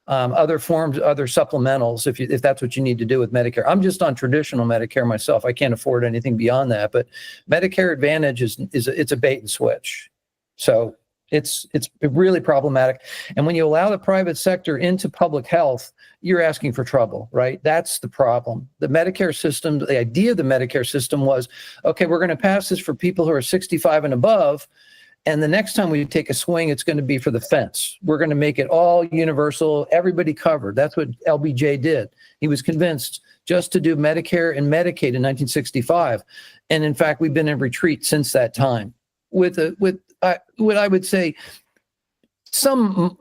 Speaker 2: other forms, other supplementals, if that's what you need to do with Medicare. I'm just on traditional Medicare myself. I can't afford anything beyond that. But Medicare Advantage it's a bait and switch. So it's really problematic. And when you allow the private sector into public health, you're asking for trouble, right? That's the problem. The Medicare system, the idea of the Medicare system was, okay, we're going to pass this for people who are 65 and above. And the next time we take a swing, it's going to be for the fence. We're going to make it all universal, everybody covered. That's what LBJ did. He was convinced just to do Medicare and Medicaid in 1965. And in fact, we've been in retreat since that time with what I would say some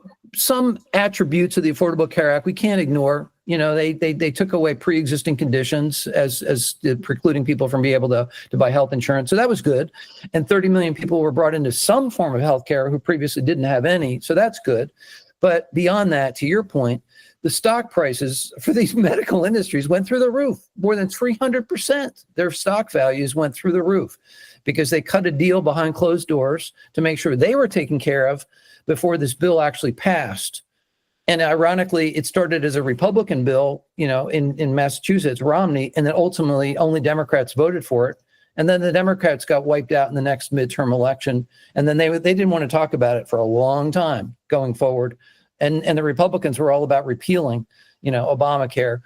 Speaker 2: attributes of the Affordable Care Act we can't ignore. You know, they took away pre-existing conditions as precluding people from being able to buy health insurance. So that was good. And 30 million people were brought into some form of health care who previously didn't have any. So that's good. But beyond that, to your point, the stock prices for these medical industries went through the roof, more than 300%. Their stock values went through the roof because they cut a deal behind closed doors to make sure they were taken care of before this bill actually passed. And ironically, it started as a Republican bill, you know, in Massachusetts, Romney, and then ultimately only Democrats voted for it. And then the Democrats got wiped out in the next midterm election. And then they didn't want to talk about it for a long time going forward. And the Republicans were all about repealing, you know, Obamacare.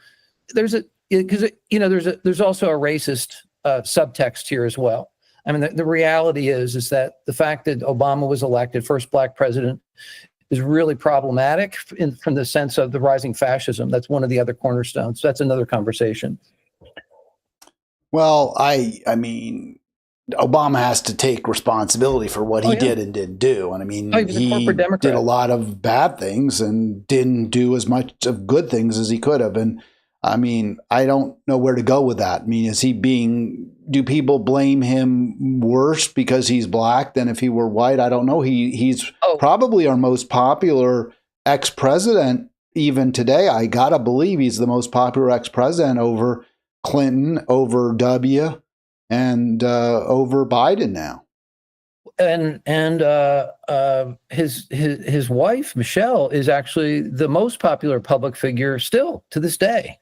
Speaker 2: There's also a racist subtext here as well. I mean, the reality is that the fact that Obama was elected first black president is really problematic from the sense of the rising fascism. That's one of the other cornerstones. That's another conversation.
Speaker 1: Well, I mean, Obama has to take responsibility for what he did and didn't do. And I mean, he did a lot of bad things and didn't do as much of good things as he could have. And I mean, I don't know where to go with that. I mean, do people blame him worse because he's black than if he were white? I don't know. He's probably our most popular ex-president even today. I got to believe he's the most popular ex-president over Clinton, over W, and over Biden now.
Speaker 2: And his wife, Michelle, is actually the most popular public figure still to this day.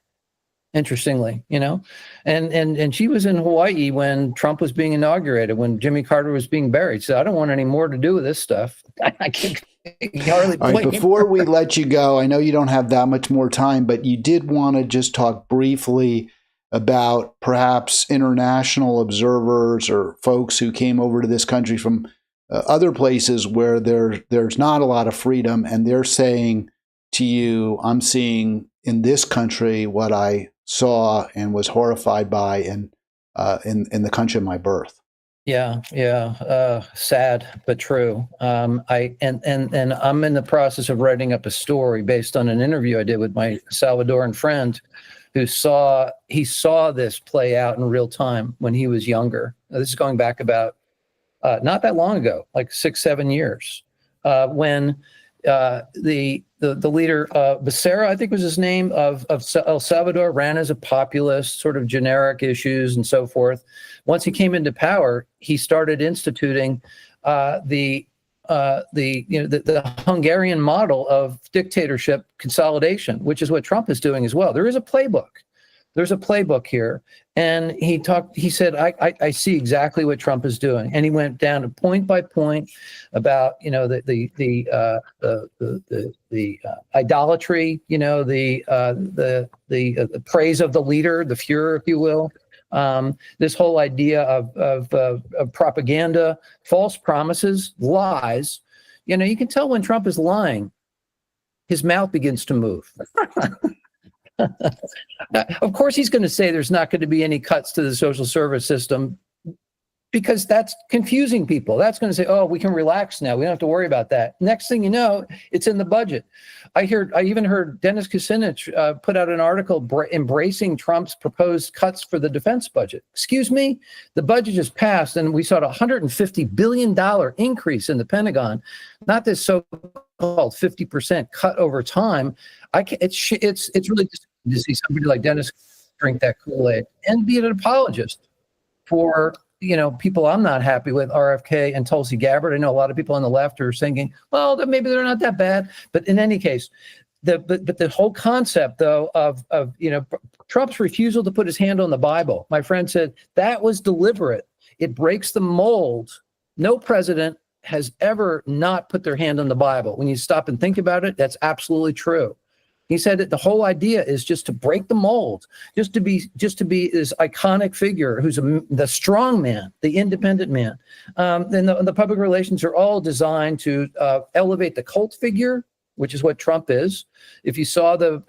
Speaker 2: Interestingly, you know, and she was in Hawaii when Trump was being inaugurated, when Jimmy Carter was being buried. So I don't want any more to do with this stuff. I can't hardly.
Speaker 1: All right, before we let you go, I know you don't have that much more time, but you did want to just talk briefly about perhaps international observers or folks who came over to this country from other places where there's not a lot of freedom, and they're saying to you, "I'm seeing in this country what I saw and was horrified by in the country of my birth."
Speaker 2: Yeah. Sad but true. I'm in the process of writing up a story based on an interview I did with my Salvadoran friend, who saw this play out in real time when he was younger. This is going back about not that long ago, like 6-7 years, when the leader, Becerra, I think was his name, of El Salvador, ran as a populist, sort of generic issues and so forth. Once he came into power, he started instituting the Hungarian model of dictatorship consolidation, which is what Trump is doing as well. There is a playbook. There's a playbook here. And he said, I see exactly what Trump is doing. And he went down to point by point about, you know, the idolatry, you know, the praise of the leader, the Fuhrer, if you will. This whole idea of propaganda, false promises, lies. You know, you can tell when Trump is lying, his mouth begins to move. Of course, he's going to say there's not going to be any cuts to the social service system, because that's confusing people. That's going to say, oh, we can relax now. We don't have to worry about that. Next thing you know, it's in the budget. I even heard Dennis Kucinich put out an article embracing Trump's proposed cuts for the defense budget. Excuse me? The budget just passed, and we saw a $150 billion increase in the Pentagon, not this so-called 50% cut over time. It's really just to see somebody like Dennis drink that Kool-Aid and be an apologist for, you know, people I'm not happy with, RFK and Tulsi Gabbard. I know a lot of people on the left are thinking, well, maybe they're not that bad. But in any case, but the whole concept though of Trump's refusal to put his hand on the Bible, my friend said that was deliberate. It breaks the mold. No president has ever not put their hand on the Bible. When you stop and think about it, that's absolutely true. He said that the whole idea is just to break the mold, just to be this iconic figure who's the strong man, the independent man. And the public relations are all designed to elevate the cult figure, which is what Trump is. If you saw the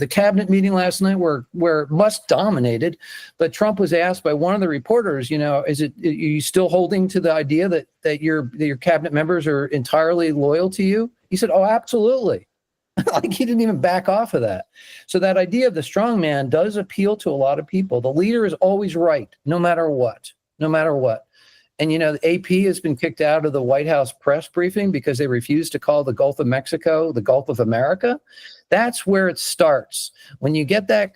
Speaker 2: cabinet meeting last night where Musk dominated, but Trump was asked by one of the reporters, are you still holding to the idea that your cabinet members are entirely loyal to you? He said, oh, absolutely. Like he didn't even back off of that. So that idea of the strong man does appeal to a lot of people. The leader is always right, no matter what. And, the AP has been kicked out of the White House press briefing because they refused to call the Gulf of Mexico the Gulf of America. That's where it starts. When you get that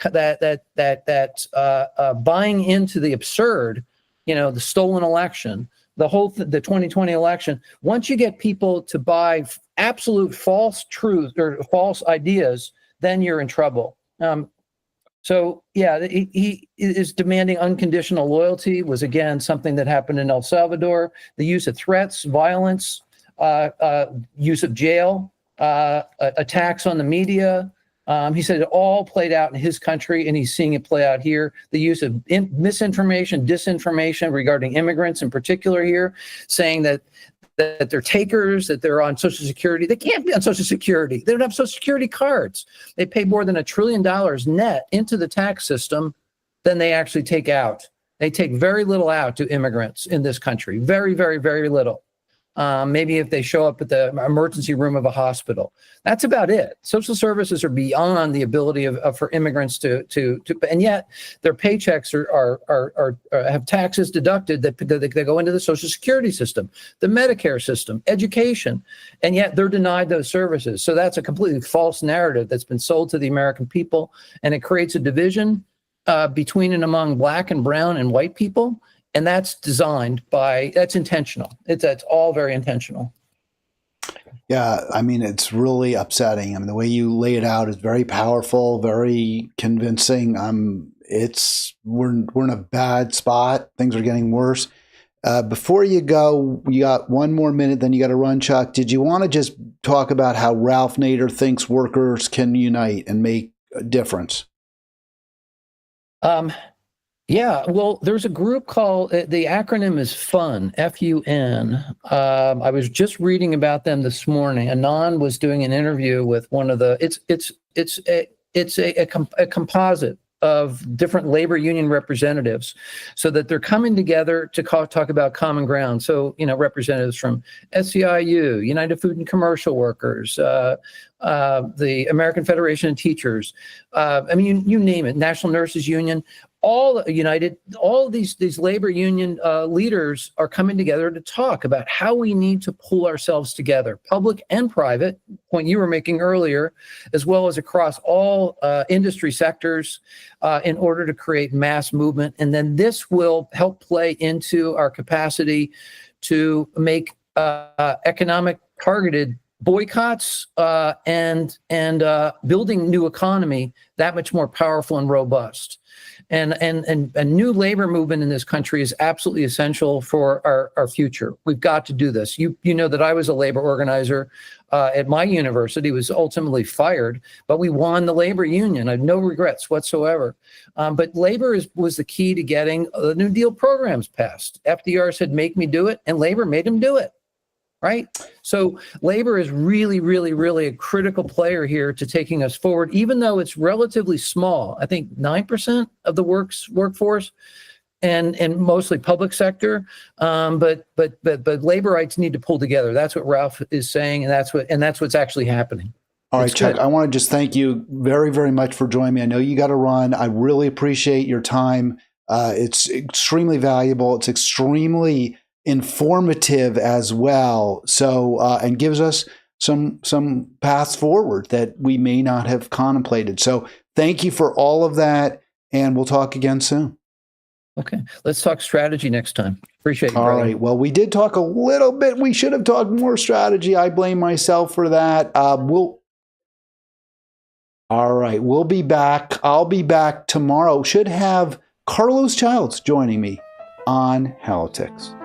Speaker 2: buying into the absurd, the stolen election, the 2020 election, once you get people to buy absolute false truth or false ideas, then you're in trouble. So yeah, he is demanding unconditional loyalty was again something that happened in El Salvador. The use of threats, violence, use of jail, attacks on the media. He said it all played out in his country, and he's seeing it play out here. The use of misinformation, disinformation regarding immigrants in particular here, saying that they're takers, that they're on Social Security. They can't be on Social Security. They don't have Social Security cards. They pay more than $1 trillion net into the tax system than they actually take out. They take very little out to immigrants in this country. Very, very, very little. Maybe if they show up at the emergency room of a hospital. That's about it. Social services are beyond the ability for immigrants to, and yet their paychecks are have taxes deducted that go into the Social Security system, the Medicare system, education, and yet they're denied those services. So that's a completely false narrative that's been sold to the American people, and it creates a division between and among black and brown and white people. And that's that's intentional. That's all very intentional.
Speaker 1: Yeah, I mean, it's really upsetting. I mean, the way you lay it out is very powerful, very convincing. We're in a bad spot. Things are getting worse. Before you go, you got one more minute, then you got to run, Chuck. Did you want to just talk about how Ralph Nader thinks workers can unite and make a difference?
Speaker 2: Yeah, well, there's a group called, the acronym is FUN, F-U-N. I was just reading about them this morning. Anand was doing an interview with one of the, it's a composite of different labor union representatives, so that they're coming together to talk about common ground. So, representatives from SEIU, United Food and Commercial Workers, the American Federation of Teachers, you name it, National Nurses Union, all united, all of these labor union leaders are coming together to talk about how we need to pull ourselves together, public and private, point you were making earlier, as well as across all industry sectors in order to create mass movement. And then this will help play into our capacity to make economic targeted boycotts and building new economy that much more powerful and robust. And a new labor movement in this country is absolutely essential for our future. We've got to do this. You know that I was a labor organizer at my university, was ultimately fired, but we won the labor union. I have no regrets whatsoever. But labor was the key to getting the New Deal programs passed. FDR said, make me do it, and labor made him do it. Right? So labor is really, really, really a critical player here to taking us forward, even though it's relatively small. I think 9% of the workforce and mostly public sector. But labor rights need to pull together. That's what Ralph is saying, and that's what's actually happening. All right, Chuck,
Speaker 1: I want to just thank you very, very much for joining me. I know you got to run. I really appreciate your time. It's extremely valuable. It's extremely informative as well. So, and gives us some paths forward that we may not have contemplated. So thank you for all of that, and we'll talk again soon.
Speaker 2: Okay. Let's talk strategy next time. Appreciate you,
Speaker 1: All
Speaker 2: brother.
Speaker 1: right. Well, we did talk a little bit. We should have talked more strategy. I blame myself for that. All right. We'll be back. I'll be back tomorrow. Should have Carlos Childs joining me on Halitics.